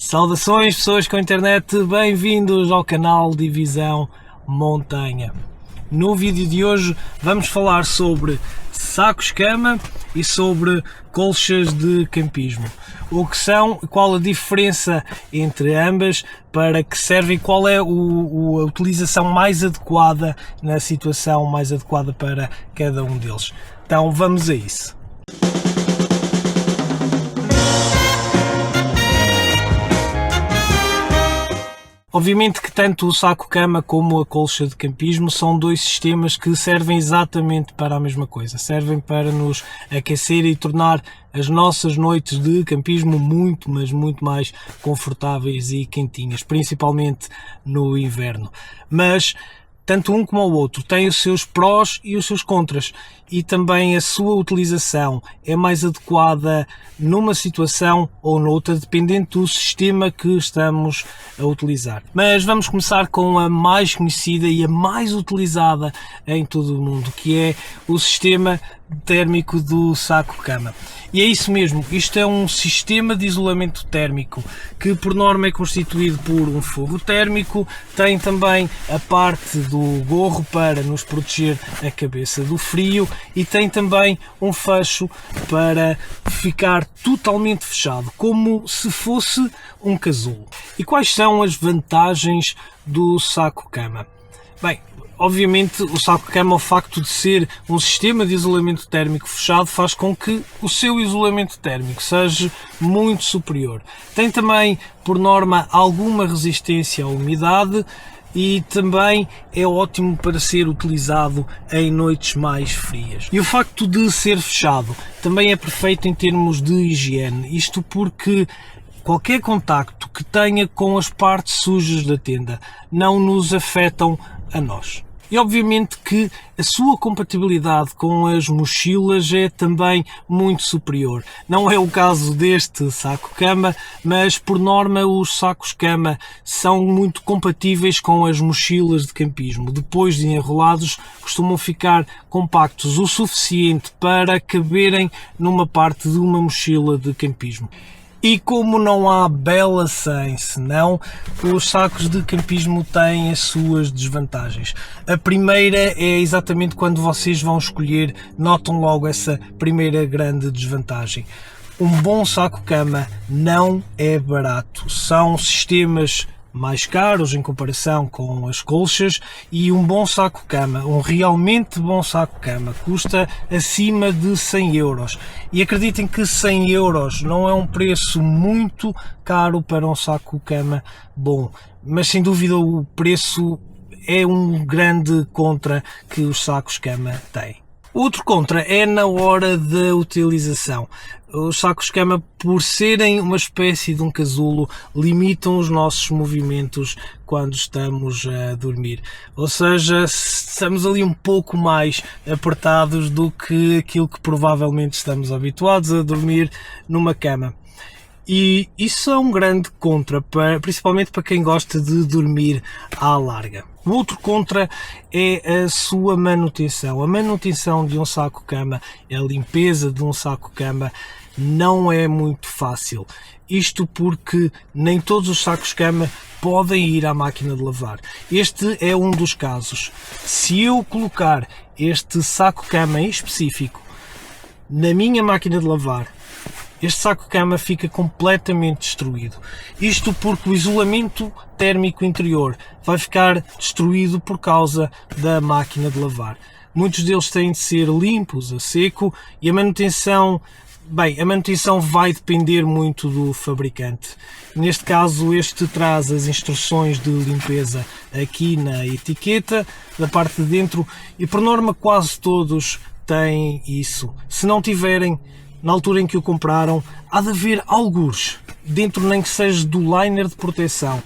Saudações pessoas com internet, bem-vindos ao canal Divisão Montanha. No vídeo de hoje vamos falar sobre sacos-cama e sobre colchas de campismo. O que são, qual a diferença entre ambas, para que servem, qual é a utilização mais adequada na situação mais adequada para cada um deles. Então vamos a isso. Obviamente que tanto o saco-cama como a colcha de campismo são dois sistemas que servem exatamente para a mesma coisa. Servem para nos aquecer e tornar as nossas noites de campismo muito mais confortáveis e quentinhas, principalmente no inverno. Mas tanto um como o outro tem os seus prós e os seus contras, e também a sua utilização é mais adequada numa situação ou noutra, dependendo do sistema que estamos a utilizar. Mas vamos começar com a mais conhecida e a mais utilizada em todo o mundo, que é o sistema térmico do saco-cama. E é isso mesmo, isto é um sistema de isolamento térmico que por norma é constituído por um forro térmico, tem também a parte do gorro para nos proteger a cabeça do frio e tem também um fecho para ficar totalmente fechado, como se fosse um casulo. E quais são as vantagens do saco-cama? Bem, obviamente o saco-cama, o facto de ser um sistema de isolamento térmico fechado, faz com que o seu isolamento térmico seja muito superior. Tem também, por norma, alguma resistência à umidade e também é ótimo para ser utilizado em noites mais frias. E o facto de ser fechado também é perfeito em termos de higiene, isto porque qualquer contacto que tenha com as partes sujas da tenda não nos afetam a nós. E obviamente que a sua compatibilidade com as mochilas é também muito superior. Não é o caso deste saco-cama, mas por norma os sacos-cama são muito compatíveis com as mochilas de campismo. Depois de enrolados, costumam ficar compactos o suficiente para caberem numa parte de uma mochila de campismo. E como não há bela sem senão, os sacos de campismo têm as suas desvantagens. A primeira é exatamente quando vocês vão escolher, notam logo essa primeira grande desvantagem. Um bom saco-cama não é barato, são sistemas mais caros em comparação com as colchas, e um bom saco-cama, um realmente bom saco-cama, custa acima de 100 euros. E acreditem que 100 euros não é um preço muito caro para um saco-cama bom, mas sem dúvida o preço é um grande contra que os sacos-cama têm. Outro contra é na hora da utilização. Os sacos-cama, por serem uma espécie de um casulo, limitam os nossos movimentos quando estamos a dormir. Ou seja, estamos ali um pouco mais apertados do que aquilo que provavelmente estamos habituados a dormir numa cama. E isso é um grande contra, principalmente para quem gosta de dormir à larga. O outro contra é a sua manutenção. A manutenção de um saco-cama, a limpeza de um saco-cama não é muito fácil. Isto porque nem todos os sacos-cama podem ir à máquina de lavar. Este é um dos casos. Se eu colocar este saco-cama em específico na minha máquina de lavar, este saco-cama fica completamente destruído. Isto porque o isolamento térmico interior vai ficar destruído por causa da máquina de lavar. Muitos deles têm de ser limpos a seco e a manutenção vai depender muito do fabricante. Neste caso, este traz as instruções de limpeza aqui na etiqueta, da parte de dentro, e por norma quase todos têm isso. Se não tiverem, na altura em que o compraram, há de haver algures dentro, nem que seja do liner de proteção,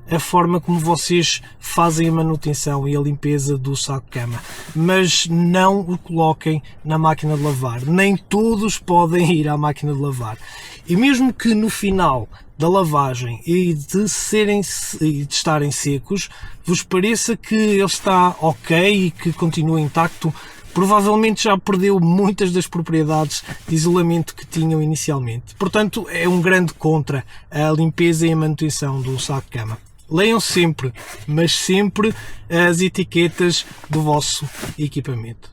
a forma como vocês fazem a manutenção e a limpeza do saco-cama, mas não o coloquem na máquina de lavar. Nem todos podem ir à máquina de lavar. E mesmo que no final da lavagem e de estarem secos, vos pareça que ele está ok e que continua intacto, provavelmente já perdeu muitas das propriedades de isolamento que tinham inicialmente. Portanto, é um grande contra a limpeza e a manutenção do saco-cama. Leiam sempre, mas sempre, as etiquetas do vosso equipamento.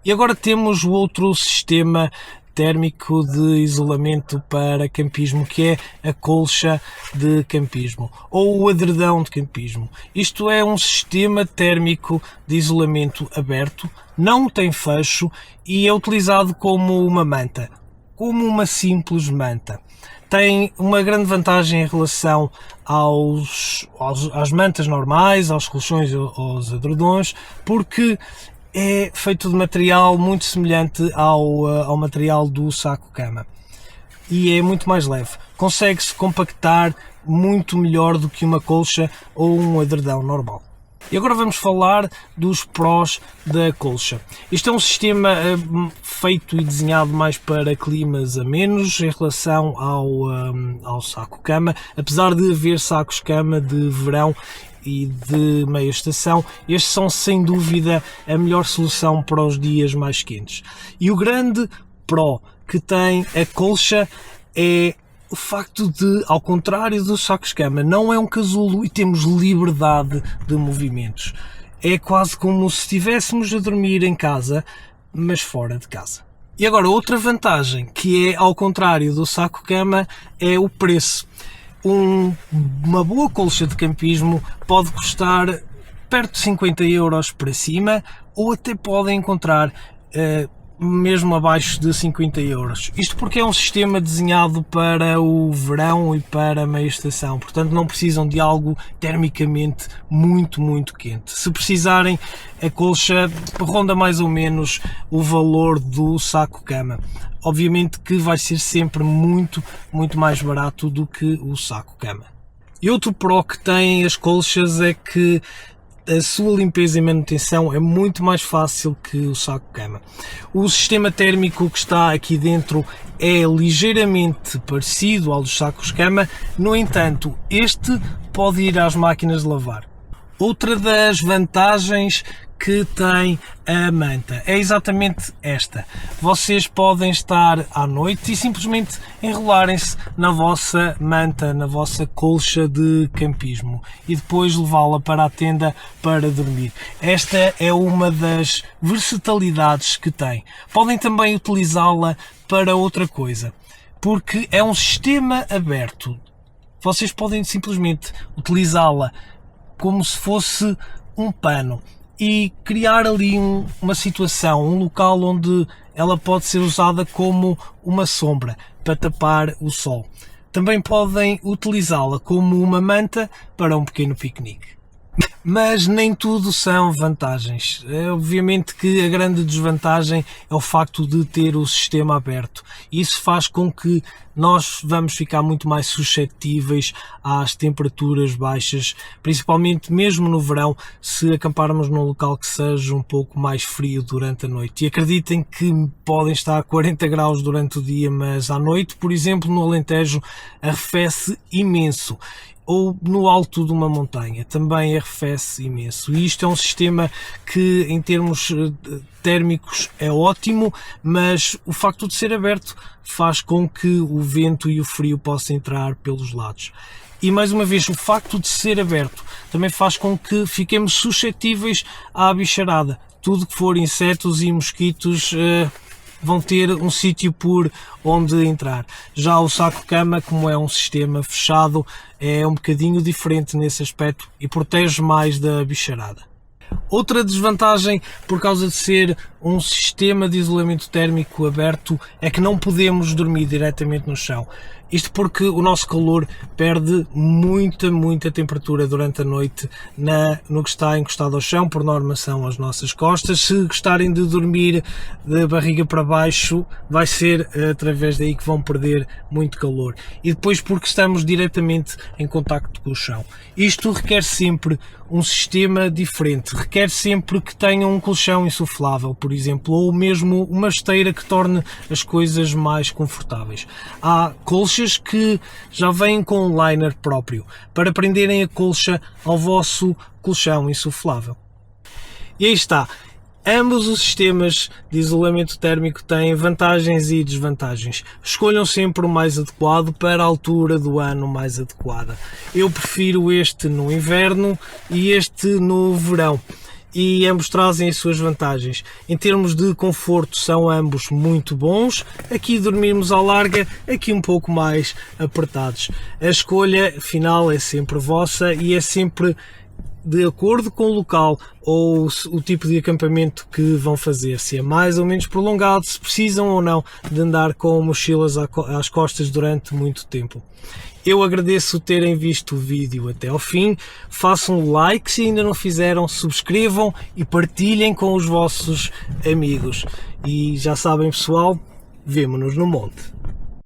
E agora temos o outro sistema térmico de isolamento para campismo, que é a colcha de campismo ou o edredão de campismo. Isto é um sistema térmico de isolamento aberto, não tem fecho e é utilizado como uma manta, como uma simples manta. Tem uma grande vantagem em relação às mantas normais, aos colchões ou aos edredons, porque é feito de material muito semelhante ao material do saco-cama e é muito mais leve. Consegue-se compactar muito melhor do que uma colcha ou um edredão normal. E agora vamos falar dos prós da colcha. Isto é um sistema feito e desenhado mais para climas amenos em relação ao saco-cama, apesar de haver sacos-cama de verão e de meia estação, estes são sem dúvida a melhor solução para os dias mais quentes. E o grande pró que tem a colcha é o facto de, ao contrário dos sacos-cama, não é um casulo e temos liberdade de movimentos. É quase como se estivéssemos a dormir em casa, mas fora de casa. E agora, outra vantagem, que é ao contrário do saco-cama, é o preço. Uma boa colcha de campismo pode custar perto de 50 euros para cima, ou até podem encontrar mesmo abaixo de 50 euros. Isto porque é um sistema desenhado para o verão e para a meia estação, portanto não precisam de algo termicamente muito quente. Se precisarem, a colcha ronda mais ou menos o valor do saco-cama. Obviamente que vai ser sempre muito mais barato do que o saco-cama. E outro pró que têm as colchas é que a sua limpeza e manutenção é muito mais fácil que o saco-cama. O sistema térmico que está aqui dentro é ligeiramente parecido ao dos sacos-cama, no entanto, este pode ir às máquinas de lavar. Outra das vantagens que tem a manta é exatamente esta. Vocês podem estar à noite e simplesmente enrolarem-se na vossa manta, na vossa colcha de campismo e depois levá-la para a tenda para dormir. Esta é uma das versatilidades que tem. Podem também utilizá-la para outra coisa, porque é um sistema aberto. Vocês podem simplesmente utilizá-la como se fosse um pano e criar ali uma situação, um local onde ela pode ser usada como uma sombra para tapar o sol. Também podem utilizá-la como uma manta para um pequeno piquenique. Mas nem tudo são vantagens. Obviamente que a grande desvantagem é o facto de ter o sistema aberto. Isso faz com que nós vamos ficar muito mais suscetíveis às temperaturas baixas, principalmente mesmo no verão, se acamparmos num local que seja um pouco mais frio durante a noite. E acreditem que podem estar a 40 graus durante o dia, mas à noite, por exemplo, no Alentejo, arrefece imenso. Ou no alto de uma montanha, também arrefece imenso. E isto é um sistema que, em termos térmicos, é ótimo, mas o facto de ser aberto faz com que o vento e o frio possam entrar pelos lados. E, mais uma vez, o facto de ser aberto também faz com que fiquemos suscetíveis à bicharada. Tudo que for insetos e mosquitos vão ter um sítio por onde entrar. Já o saco-cama, como é um sistema fechado, é um bocadinho diferente nesse aspecto e protege mais da bicharada. Outra desvantagem, por causa de ser um sistema de isolamento térmico aberto, é que não podemos dormir diretamente no chão. Isto porque o nosso calor perde muita temperatura durante a noite no que está encostado ao chão, por norma são as nossas costas. Se gostarem de dormir de barriga para baixo, vai ser através daí que vão perder muito calor. E depois porque estamos diretamente em contacto com o chão. Isto requer sempre um sistema diferente, requer sempre que tenham um colchão insuflável, por exemplo, ou mesmo uma esteira que torne as coisas mais confortáveis. Há colchas que já vêm com um liner próprio, para prenderem a colcha ao vosso colchão insuflável. E aí está. Ambos os sistemas de isolamento térmico têm vantagens e desvantagens. Escolham sempre o mais adequado para a altura do ano mais adequada. Eu prefiro este no inverno e este no verão. E ambos trazem as suas vantagens. Em termos de conforto, são ambos muito bons. Aqui dormirmos à larga, aqui um pouco mais apertados. A escolha final é sempre vossa e é sempre de acordo com o local ou o tipo de acampamento que vão fazer, se é mais ou menos prolongado, se precisam ou não de andar com mochilas às costas durante muito tempo. Eu agradeço terem visto o vídeo até ao fim, façam um like se ainda não fizeram, subscrevam e partilhem com os vossos amigos. E já sabem, pessoal, vemo-nos no monte.